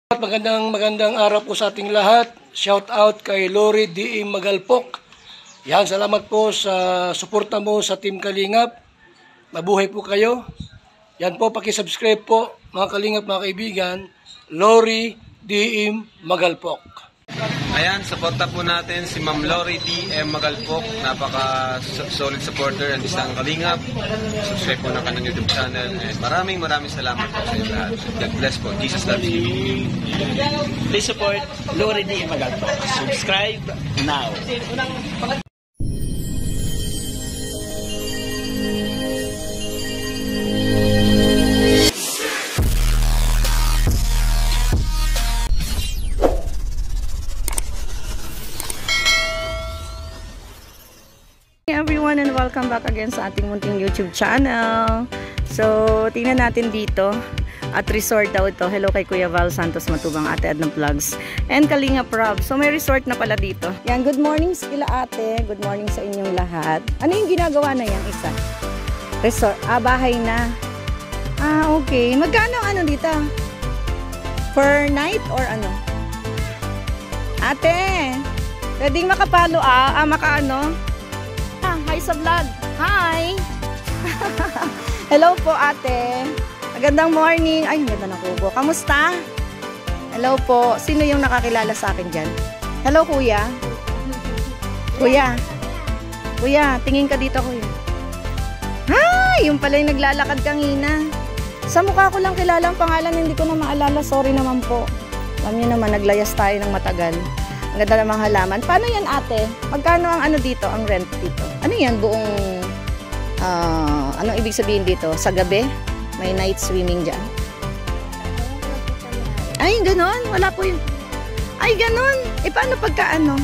Magandang araw po sa ating lahat. Shout out kay Lori D. Magalpok. Yan, salamat po sa suporta mo sa Team Kalingap. Mabuhay po kayo. Yan po, paki-subscribe po mga Kalingap, mga kaibigan. Lori D. Magalpok. Ayan, suporta po natin si Ma'am Lori D. Magalpok. Napaka-solid supporter and isang Kalingap. Subscribe po na kanyang YouTube channel. And maraming salamat po sa inyo lahat. God bless po. Jesus loves you. Please support Lori D. Magalpok. Subscribe now. Everyone, and welcome back again sa ating munting YouTube channel. So, tingnan natin dito at resort daw ito. Hello kay Kuya Val Santos Matubang, Ate Ad ng Vlogs and Kalingap Rob. So, may resort na pala dito. Yan, good morning sila ate. Good morning sa inyong lahat. Ano yung ginagawa na yan isa? Resort. Bahay na. Okay. Magkano ano dito? Per night or ano? Ate, pwedeng makapalo makaano? Hi sa vlog. Hi! Hello po ate. Magandang morning. Ay, ganda ng kubo. Kamusta? Hello po. Sino yung nakakilala sa akin dyan? Hello kuya. Kuya. Kuya, tingin ka dito kuya. Hi! Yung pala yung naglalakad kanina. Sa mukha ko lang kilala ang pangalan. Hindi ko na maalala. Sorry naman po. Alam niyo naman, naglayas tayo ng matagal. Ang ganda ng mga halaman. Paano yan ate? Magkano ang ano dito, ang rent dito? Ano yan, buong, anong ibig sabihin dito? Sa gabi? May night swimming dyan? Ay, ganon? Wala po yun. Ay, ganon? Paano pagka ano?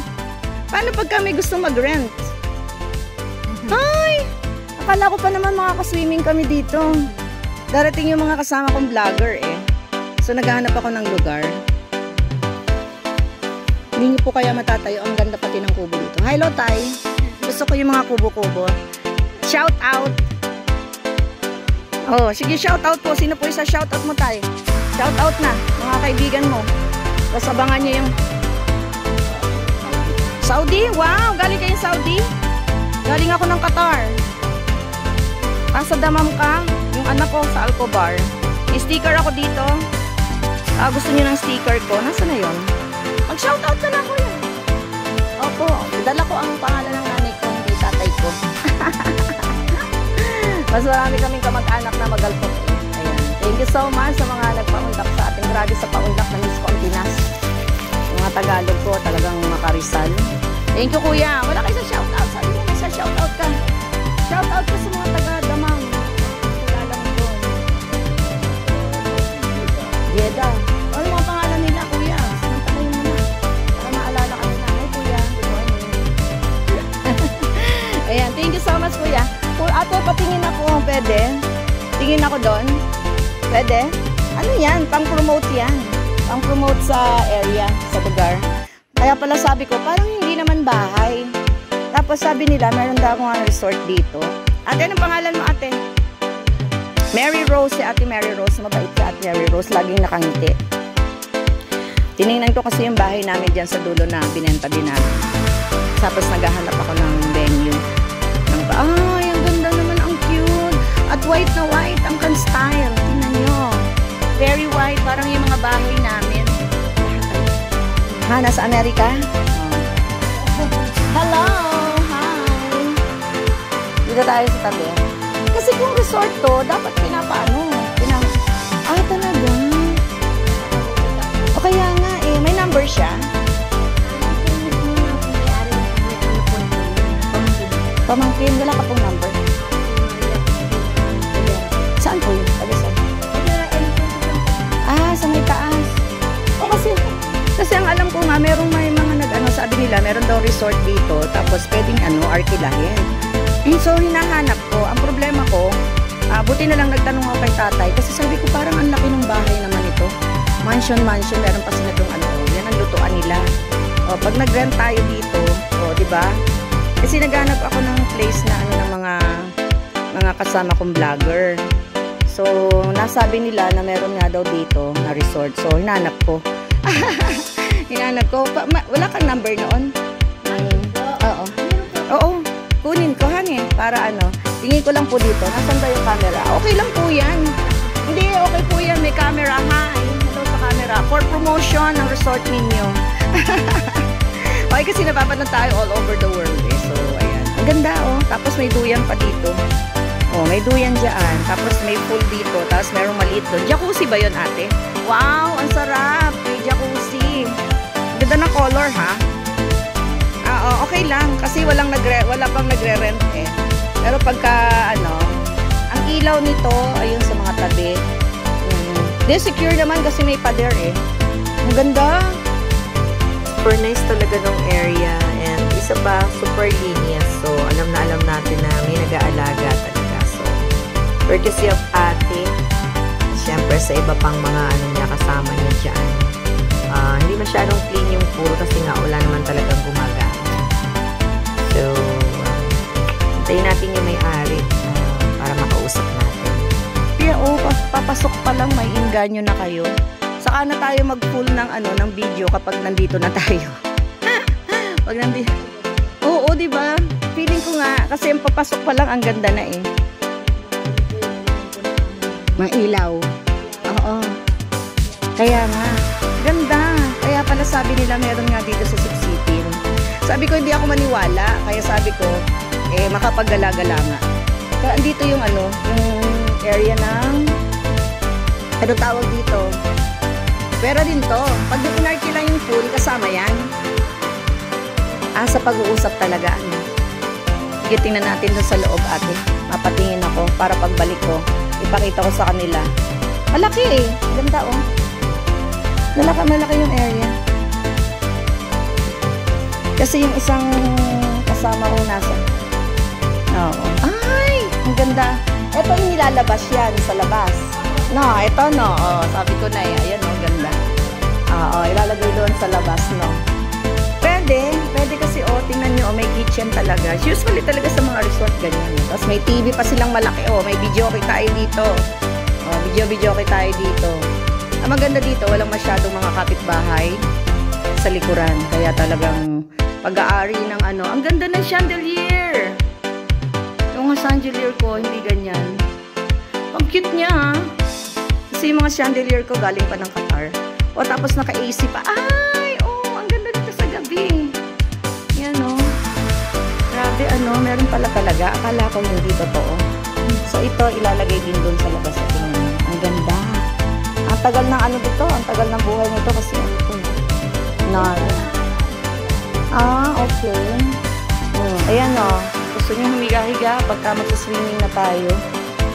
Paano pagka may gusto mag-rent? Ay! Akala ko pa naman makaka-swimming kami dito. Darating yung mga kasama kong vlogger eh. So, naghahanap ako ng lugar. Hindi niyo po kaya matatayo. Ang ganda pati ng kubo dito. Hello, Tay. Gusto ko yung mga kubo-kubo. Shout out. Oh, sige, shout out po. Sino po isa shout out mo, Tay? Shout out na, mga kaibigan mo. Tapos abangan niyo yung Saudi. Wow, galing kayong Saudi? Galing ako ng Qatar. Sa Damam ka, yung anak ko sa Alcobar. May sticker ako dito. Gusto niyo ng sticker ko. Nasaan na yun? Mag-shoutout ka na ako yan. Opo, dala ko ang pangalan ng nanay ko, hindi tatay ko. Mas marami kaming kamag-anak na Magalpok. Ayan. Thank you so much sa mga nagpaundak sa ating grabe sa paundak na Miss Continas. Mga Tagalog ko, talagang makarisal. Thank you kuya. Wala kayo sa shoutout. Sabi mo may sa shoutout ka. Shoutout ka sa mga taga-Damang. Kilala mo doon. Jeda. Ano mga pangalan nila kuya? Ayan, thank you so much kuya. Kung ato patingin ako, pwede? Tingin ako doon? Pwede? Ano yan? Pang-promote yan. Pang-promote sa area, sa lugar. Kaya pala sabi ko, parang hindi naman bahay. Tapos sabi nila, meron daw akong resort dito. Ate, anong pangalan mo ate? Mary Rose, si ate Mary Rose. Mabait si ate Mary Rose, laging nakangiti. Tinignan ko kasi yung bahay namin dyan sa dulo na binenta din namin. Tapos naghahanap ako ng venue. Ay, ang ganda naman, ang cute. At white na white, ang style. Tingnan nyo. Very white, parang yung mga bahay namin. Nasa Amerika? Hello! Hi! Dito tayo sa tabi. Kasi kung resort to, dapat pinapaano. Talaga? O kaya nga eh, may number siya. Pamangkin, wala ka pong number. Saan po yun? Sa may taas. O kasi ang alam ko nga, may mga sabi nila, meron daw resort dito, tapos pwedeng arkilahin. So, hinahanap ko. Ang problema ko, buti na lang nagtanong ako kay tatay, kasi sabi ko parang ang laki ng bahay naman ito. Mansion, meron pa sila itong yan ang lutuan nila. O, pag nag-rent tayo dito, diba? Kasi naghanap ako ng place na ng mga kasama kong vlogger. So, nasabi nila na meron nga daw dito na resort. So, hinanap ko. Hinanap ko. Wala kang number noon? Oo. Oo. Kunin ko, honey. Para ano. Tingin ko lang po dito. Nasaan ba yung camera? Okay lang po yan. Hindi, okay po yan. May camera. Hi. Hello sa camera. For promotion ng resort ninyo. Okay, kasi napapanood tayo all over the world. Eh. So, ayan. Ang ganda, oh. Tapos may duyan pa dito. Oh, may duyan dyan. Tapos may pool dito. Tapos merong maliit doon. Jacuzzi ba yun, ate? Wow, ang sarap. May jacuzzi. Ganda ng color, ha? Okay lang. Kasi wala pang nagre-rent, eh. Pero pagka, ang ilaw nito, ayun sa mga tabi. Di, secure naman kasi may pader, eh. Ang ganda. Super nice talaga ng area. And isa pa, super linear. So, alam natin na may nag-aalaga talaga. So, courtesy of ate. Siyempre, sa iba pang mga niya, kasama niya dyan. Hindi masyadong clean yung pool kasi nga wala naman talagang gumagana. So, hintayin natin yung may-ari para makausap natin. Yeah, papasok pa lang, may inganyo na kayo. Saka na tayo mag-full ng video kapag nandito na tayo. Pag nandito. Oo, di ba? Feeling ko nga kasi yung papasok pa lang ang ganda na eh. Mga ilaw. Oo. Kaya nga, ganda. Kaya pala sabi nila meron nga dito sa Siksitin. Sabi ko hindi ako maniwala, kaya sabi ko makapaggala-gala nga. Kaya andito yung yung area ng tawag dito. Pero din to, pag pinarky lang yung pool, kasama yan. Sa pag-uusap talaga. Sige, tingnan natin doon sa loob, ate. Mapatingin ako para pagbalik ko, ipakita ko sa kanila. Malaki eh. Ganda oh. Malaki yung area. Kasi yung isang kasama ko nasa. Oo. Ay! Ang ganda. Ito yung nilalabas yan sa labas. No, ito no. Oh, sabi ko na eh. Ayan oh, ganda. Ilalagay doon sa labas, no. Pwede kasi tingnan nyo, may kitchen talaga. Usually talaga sa mga resort ganyan. Tapos may TV pa silang malaki, may video okay tayo dito. Video okay tayo dito. Ang maganda dito, walang masyadong mga kapitbahay sa likuran. Kaya talagang pag-aari ng ang ganda ng chandelier. Yung chandelier ko, hindi ganyan. Ang cute niya, ha? Kasi yung mga chandelier ko galing pa ng Qatar. Tapos naka-AC pa. Ay, ang ganda dito sa gabi. Yan, Grabe, meron pala talaga. Akala ko hindi totoo. So, ito, ilalagay din dun sa labas. Ang ganda. Ang tagal ng dito. Ang tagal ng buhay nito kasi ito. Okay. Ayan, gusto niyo humiga-higa pagka magsaswimming na tayo.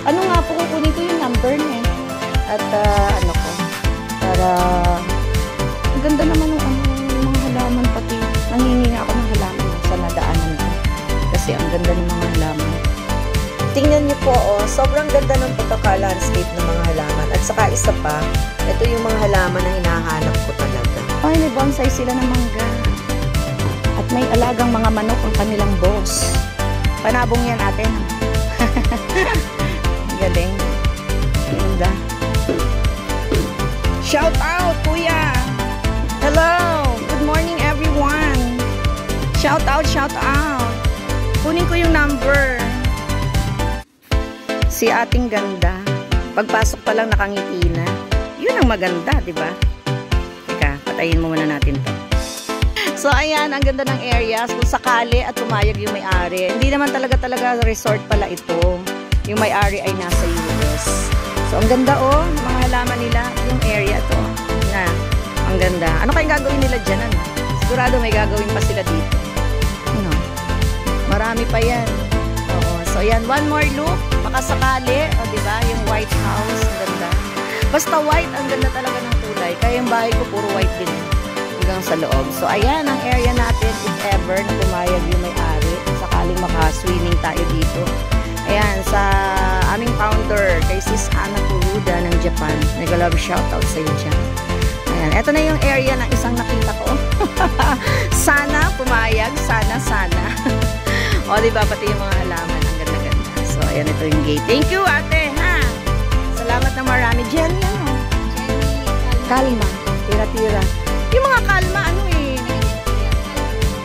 Ano nga po, kukunin ko yung number niya. At, ko. Para, ang ganda naman ng mga halaman pati. Nangingi ako ng halaman sa nadaanan ko. Kasi ang ganda ng mga halaman. Tingnan niyo po, sobrang ganda ng pagkaka-landscape ng mga halaman. At saka isa pa, ito yung mga halaman na hinahanap ko talaga. Ay, may bonsai sila ng mangga. At may alagang mga manok ang kanilang boss. Panabong yan atin. Galing. Ganda. Shout out, kuya. Hello. Good morning, everyone. Shout out, shout out. Kunin ko yung number. Si ating ganda. Pagpasok pa lang nakangiti na. Yun ang maganda, di ba? Teka, patayin mo muna natin to. So, ayan, ang ganda ng area. Kung sakali at pumayag yung may-ari. Hindi naman talaga resort pala ito. Yung may-ari ay nasa US. So, ang ganda mga halaman nila. Yung area to. Ang ganda. Ano kayong gagawin nila dyan? Sigurado may gagawin pa sila dito. Marami pa yan. So, ayan, one more look. Baka sakali. Diba? Yung White House. Ang ganda. Basta white, ang ganda talaga ng kulay. Kaya yung bahay ko, puro white din. Hanggang sa loob. So, ayan ang area natin. If ever na pumayag yung may-ari. Sakaling maka-swimming tayo dito. Ayan, sa aming founder, kay Sis Ana Kuruda ng Japan. Nag-love shoutout sa iyo dyan. Ayan, eto na yung area ng isang nakita ko. Sana pumayag. Sana. Diba? Pati yung mga halaman. Ang ganda-ganda. So, ayan, ito yung gate. Thank you, ate, ha? dagat na marami. Jenny, ano? Kalma. Tira-tira. Yung mga kalma, ano eh.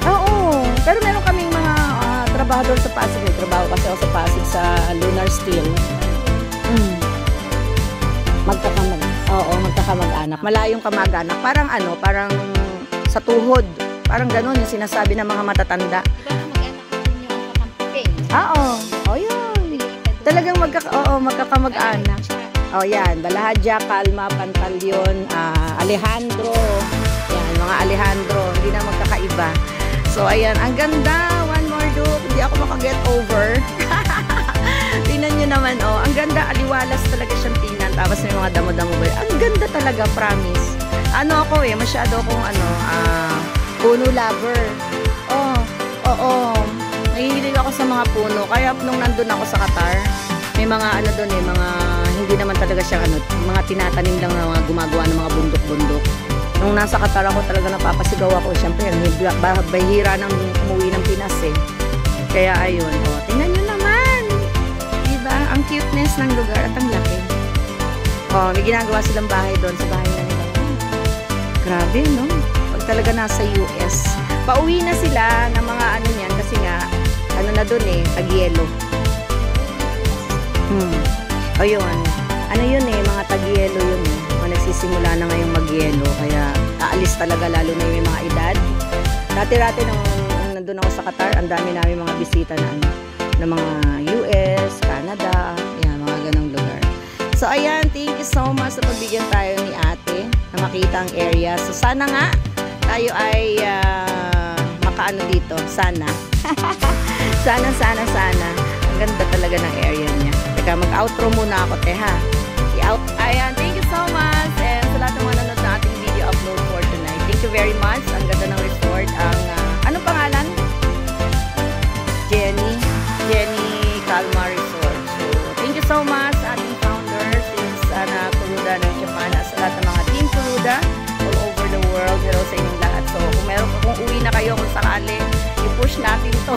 Oo. Pero meron kaming mga trabahador sa Pasig. May trabaho kasi ako sa Pasig sa Lunar Steel. Magkakamag-anak. Malayong kamag-anak. Parang ano, parang sa tuhod. Parang ganun yung sinasabi ng mga matatanda. Oo. O yun. Talagang magkakamag-anak. O yan. Balahadya, Kalma, Pantalyon, Alejandro. Yan, mga Alejandro. Hindi na magkakaiba. So, ayan. Ang ganda. One more look. Hindi ako makaget over. Tingnan nyo naman, oh. Ang ganda. Aliwalas talaga siyang tingnan. Tapos may mga damo-damo ba. Ang ganda talaga, promise. Ano ako eh. Masyado akong puno lover. Oo. Nahihilig ako sa mga puno. Kaya nung nandun ako sa Qatar, may mga ano doon eh, mga hindi naman talaga siya mga tinatanim lang na mga gumagawa ng mga bundok-bundok. Nung nasa Qatar ako talaga napapasigaw ako. Siyempre, bahira ng umuwi ng Pinas eh. Kaya ayun, tingnan nyo naman. Diba? Ang cuteness ng lugar at ang laki. May ginagawa silang bahay doon sa bahay na nila. Grabe, no? Pag talaga nasa US. Pauwi na sila ng mga ano niyan kasi nga, ano na doon eh, tag-yelo. Ayun. Ano yun eh, mga tag-yelo yun eh. Nagsisimula na ngayong mag-yelo. Kaya aalis talaga lalo na yung mga edad. Dati-dati nung nandun ako sa Qatar, ang dami namin mga bisita na mga US, Canada, yan, mga ganong lugar. So ayan, thank you so much sa pagbigyan tayo ni ate na makita ang area. So sana nga tayo ay makaano dito. Sana. sana. Ang ganda talaga ng area niya. Teka, mag-outro muna ako, ha. Ayan, thank you so much. And sa lahat ng mga nanonood na ating video upload for tonight. Thank you very much. Ang ganda ng resort. Anong pangalan? Jenny Kalma Resort. So, thank you so much sa ating founder, since Kuruda ng Japan. At sa lahat ng mga team Kuruda all over the world. Hello sa inyong lahat. So, kung uwi na kayo kung sakali, i-push natin to.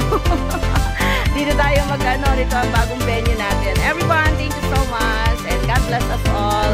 Dito tayo dito ang bagong venue natin. Everyone, thank you so much and God bless us all.